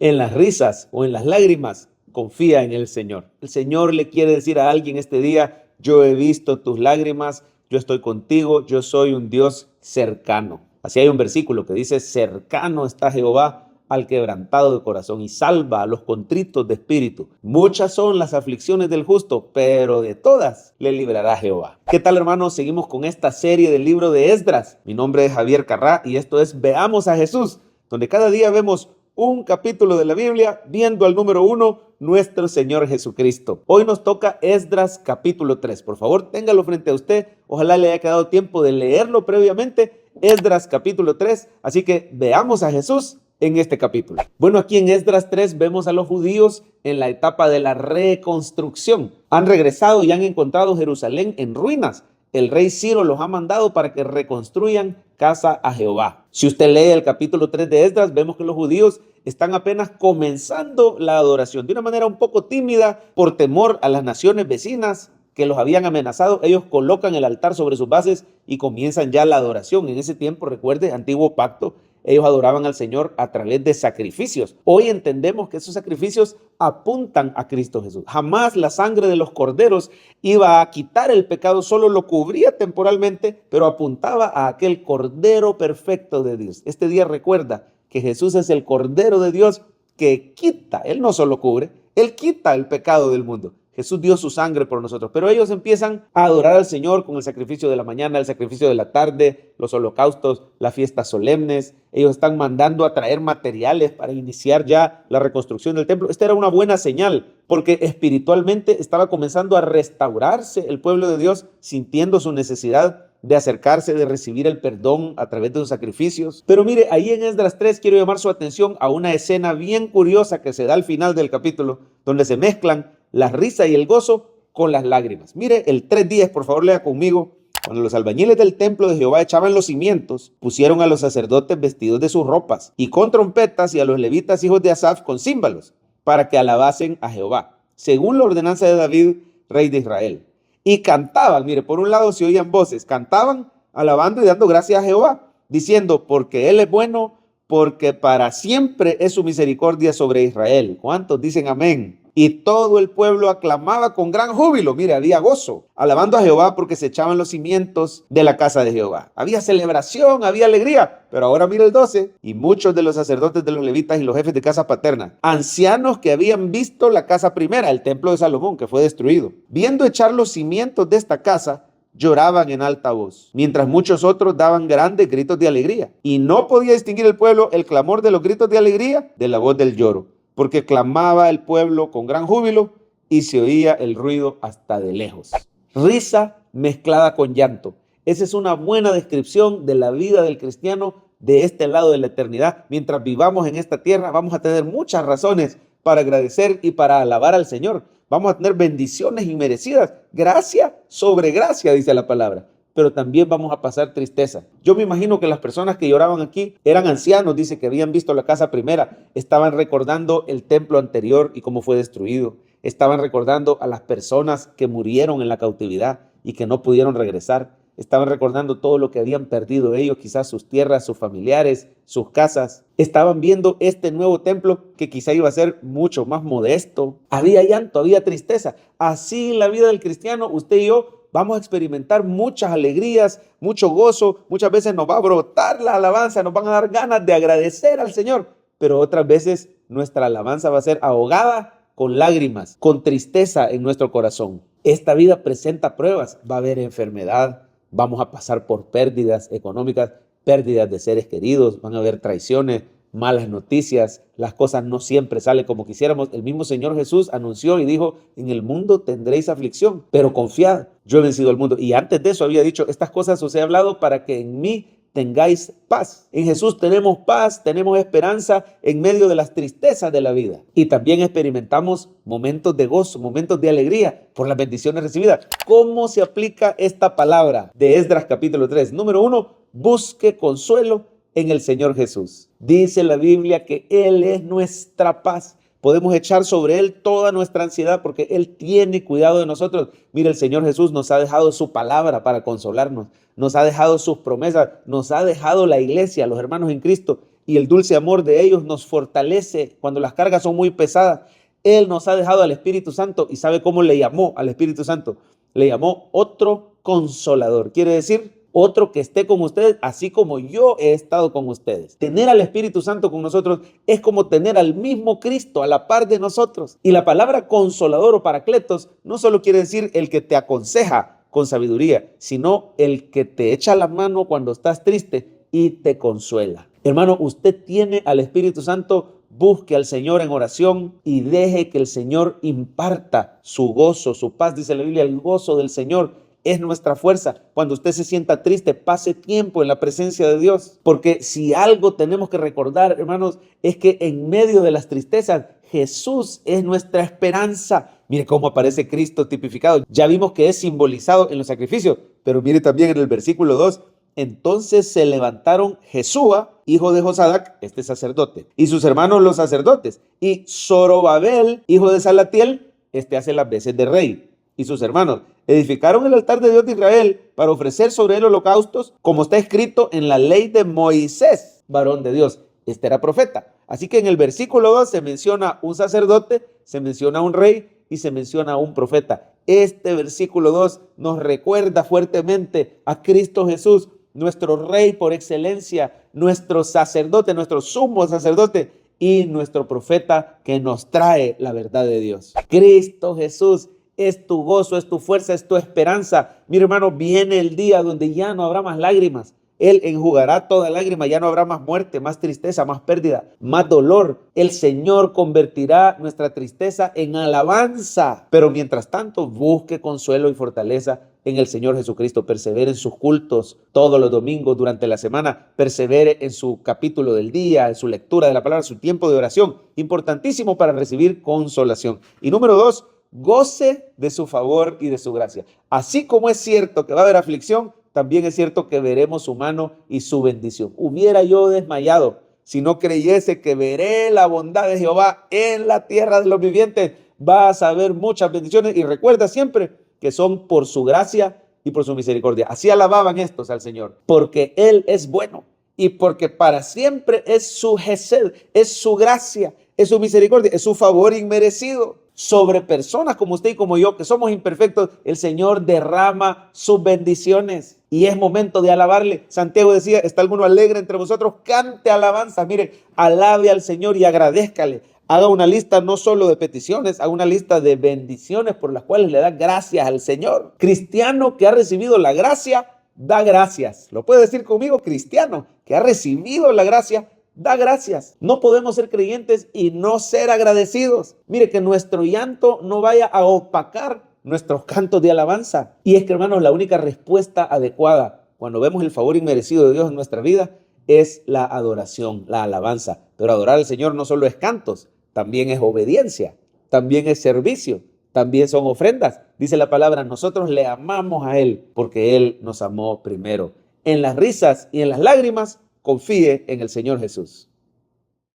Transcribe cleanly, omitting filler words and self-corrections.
En las risas o en las lágrimas, confía en el Señor. El Señor le quiere decir a alguien este día: yo he visto tus lágrimas, yo estoy contigo, yo soy un Dios cercano. Así hay un versículo que dice: cercano está Jehová al quebrantado de corazón y salva a los contritos de espíritu. Muchas son las aflicciones del justo, pero de todas le librará Jehová. ¿Qué tal, hermanos? Seguimos con esta serie del libro de Esdras. Mi nombre es Javier Carrá y esto es Veamos a Jesús, donde cada día vemos un capítulo de la Biblia viendo al número 1, nuestro Señor Jesucristo. Hoy nos toca Esdras capítulo 3. Por favor, téngalo frente a usted. Ojalá le haya quedado tiempo de leerlo previamente. Esdras capítulo 3. Así que veamos a Jesús en este capítulo. Bueno, aquí en Esdras 3 vemos a los judíos en la etapa de la reconstrucción. Han regresado y han encontrado Jerusalén en ruinas. El rey Ciro los ha mandado para que reconstruyan casa a Jehová. Si usted lee el capítulo 3 de Esdras, vemos que los judíos están apenas comenzando la adoración de una manera un poco tímida por temor a las naciones vecinas que los habían amenazado. Ellos colocan el altar sobre sus bases y comienzan ya la adoración. En ese tiempo, recuerde, antiguo pacto, ellos adoraban al Señor a través de sacrificios. Hoy entendemos que esos sacrificios apuntan a Cristo Jesús. Jamás la sangre de los corderos iba a quitar el pecado, solo lo cubría temporalmente, pero apuntaba a aquel cordero perfecto de Dios. Este día recuerda que Jesús es el cordero de Dios que quita, Él no solo cubre, Él quita el pecado del mundo. Jesús dio su sangre por nosotros, pero ellos empiezan a adorar al Señor con el sacrificio de la mañana, el sacrificio de la tarde, los holocaustos, las fiestas solemnes. Ellos están mandando a traer materiales para iniciar ya la reconstrucción del templo. Esta era una buena señal, porque espiritualmente estaba comenzando a restaurarse el pueblo de Dios, sintiendo su necesidad de acercarse, de recibir el perdón a través de los sacrificios. Pero mire, ahí en Esdras 3 quiero llamar su atención a una escena bien curiosa que se da al final del capítulo, donde se mezclan la risa y el gozo con las lágrimas. Mire el 3:10, por favor, lea conmigo. Cuando los albañiles del templo de Jehová echaban los cimientos, pusieron a los sacerdotes vestidos de sus ropas y con trompetas, y a los levitas hijos de Asaf con címbalos, para que alabasen a Jehová, según la ordenanza de David, rey de Israel. Y cantaban, mire, por un lado se oían voces, cantaban alabando y dando gracias a Jehová, diciendo: porque Él es bueno, porque para siempre es su misericordia sobre Israel. ¿Cuántos dicen amén? Y todo el pueblo aclamaba con gran júbilo. Mire, había gozo, alabando a Jehová porque se echaban los cimientos de la casa de Jehová. Había celebración, había alegría. Pero ahora mire el 12. Y muchos de los sacerdotes, de los levitas y los jefes de casa paterna, ancianos que habían visto la casa primera, el templo de Salomón, que fue destruido, viendo echar los cimientos de esta casa, lloraban en alta voz, mientras muchos otros daban grandes gritos de alegría. Y no podía distinguir el pueblo el clamor de los gritos de alegría de la voz del lloro, porque clamaba el pueblo con gran júbilo y se oía el ruido hasta de lejos. Risa mezclada con llanto. Esa es una buena descripción de la vida del cristiano de este lado de la eternidad. Mientras vivamos en esta tierra, vamos a tener muchas razones para agradecer y para alabar al Señor. Vamos a tener bendiciones inmerecidas, gracia sobre gracia, dice la palabra. Pero también vamos a pasar tristeza. Yo me imagino que las personas que lloraban aquí eran ancianos, dice, que habían visto la casa primera, estaban recordando el templo anterior y cómo fue destruido, estaban recordando a las personas que murieron en la cautividad y que no pudieron regresar, estaban recordando todo lo que habían perdido ellos, quizás sus tierras, sus familiares, sus casas. Estaban viendo este nuevo templo que quizá iba a ser mucho más modesto. Había llanto, había tristeza. Así en la vida del cristiano, usted y yo vamos a experimentar muchas alegrías, mucho gozo. Muchas veces nos va a brotar la alabanza, nos van a dar ganas de agradecer al Señor, pero otras veces nuestra alabanza va a ser ahogada con lágrimas, con tristeza en nuestro corazón. Esta vida presenta pruebas, va a haber enfermedad, vamos a pasar por pérdidas económicas, pérdidas de seres queridos, van a haber traiciones, malas noticias, las cosas no siempre salen como quisiéramos. El mismo Señor Jesús anunció y dijo: en el mundo tendréis aflicción, pero confiad, yo he vencido al mundo. Y antes de eso había dicho: estas cosas os he hablado para que en mí tengáis paz. En Jesús tenemos paz, tenemos esperanza en medio de las tristezas de la vida. Y también experimentamos momentos de gozo, momentos de alegría por las bendiciones recibidas. ¿Cómo se aplica esta palabra de Esdras capítulo 3? Número 1, busque consuelo en el Señor Jesús. Dice la Biblia que Él es nuestra paz. Podemos echar sobre Él toda nuestra ansiedad porque Él tiene cuidado de nosotros. Mira, el Señor Jesús nos ha dejado su palabra para consolarnos, nos ha dejado sus promesas, nos ha dejado la iglesia, los hermanos en Cristo, y el dulce amor de ellos nos fortalece cuando las cargas son muy pesadas. Él nos ha dejado al Espíritu Santo y ¿sabe cómo le llamó al Espíritu Santo? Le llamó otro consolador. Quiere decir, otro que esté con ustedes, así como yo he estado con ustedes. Tener al Espíritu Santo con nosotros es como tener al mismo Cristo a la par de nosotros. Y la palabra consolador o paracletos no solo quiere decir el que te aconseja con sabiduría, sino el que te echa la mano cuando estás triste y te consuela. Hermano, usted tiene al Espíritu Santo. Busque al Señor en oración y deje que el Señor imparta su gozo, su paz. Dice la Biblia, el gozo del Señor es nuestra fuerza. Cuando usted se sienta triste, pase tiempo en la presencia de Dios. Porque si algo tenemos que recordar, hermanos, es que en medio de las tristezas, Jesús es nuestra esperanza. Mire cómo aparece Cristo tipificado. Ya vimos que es simbolizado en los sacrificios, pero mire también en el versículo 2. Entonces se levantaron Jesúa, hijo de Josadac, este sacerdote, y sus hermanos los sacerdotes, y Zorobabel, hijo de Salatiel, este hace las veces de rey, y sus hermanos edificaron el altar de Dios de Israel para ofrecer sobre él holocaustos, como está escrito en la ley de Moisés, varón de Dios. Este era profeta. Así que en el versículo 2 se menciona un sacerdote, se menciona un rey y se menciona un profeta. Este versículo 2 nos recuerda fuertemente a Cristo Jesús, nuestro Rey por excelencia, nuestro sacerdote, nuestro sumo sacerdote y nuestro profeta que nos trae la verdad de Dios. Cristo Jesús es tu gozo, es tu fuerza, es tu esperanza. Mi hermano, viene el día donde ya no habrá más lágrimas. Él enjugará toda lágrima, ya no habrá más muerte, más tristeza, más pérdida, más dolor. El Señor convertirá nuestra tristeza en alabanza. Pero mientras tanto, busque consuelo y fortaleza en el Señor Jesucristo. Persevere en sus cultos todos los domingos durante la semana. Persevere en su capítulo del día, en su lectura de la palabra, su tiempo de oración. Importantísimo para recibir consolación. Y número 2, goce de su favor y de su gracia. Así como es cierto que va a haber aflicción, también es cierto que veremos su mano y su bendición. Hubiera yo desmayado si no creyese que veré la bondad de Jehová en la tierra de los vivientes. Vas a ver muchas bendiciones y recuerda siempre que son por su gracia y por su misericordia. Así alababan estos al Señor, porque Él es bueno y porque para siempre es su gesed, es su gracia, es su misericordia, es su favor inmerecido. Sobre personas como usted y como yo, que somos imperfectos, el Señor derrama sus bendiciones y es momento de alabarle. Santiago decía, ¿está alguno alegre entre vosotros? Cante alabanza. Mire, alabe al Señor y agradézcale. Haga una lista no solo de peticiones, haga una lista de bendiciones por las cuales le da gracias al Señor. Cristiano que ha recibido la gracia, da gracias. ¿Lo puede decir conmigo? Cristiano que ha recibido la gracia, da gracias. No podemos ser creyentes y no ser agradecidos. Mire, que nuestro llanto no vaya a opacar nuestros cantos de alabanza. Y es que, hermanos, la única respuesta adecuada cuando vemos el favor inmerecido de Dios en nuestra vida es la adoración, la alabanza. Pero adorar al Señor no solo es cantos, también es obediencia, también es servicio, también son ofrendas. Dice la palabra, nosotros le amamos a Él porque Él nos amó primero. En las risas y en las lágrimas, confíe en el Señor Jesús.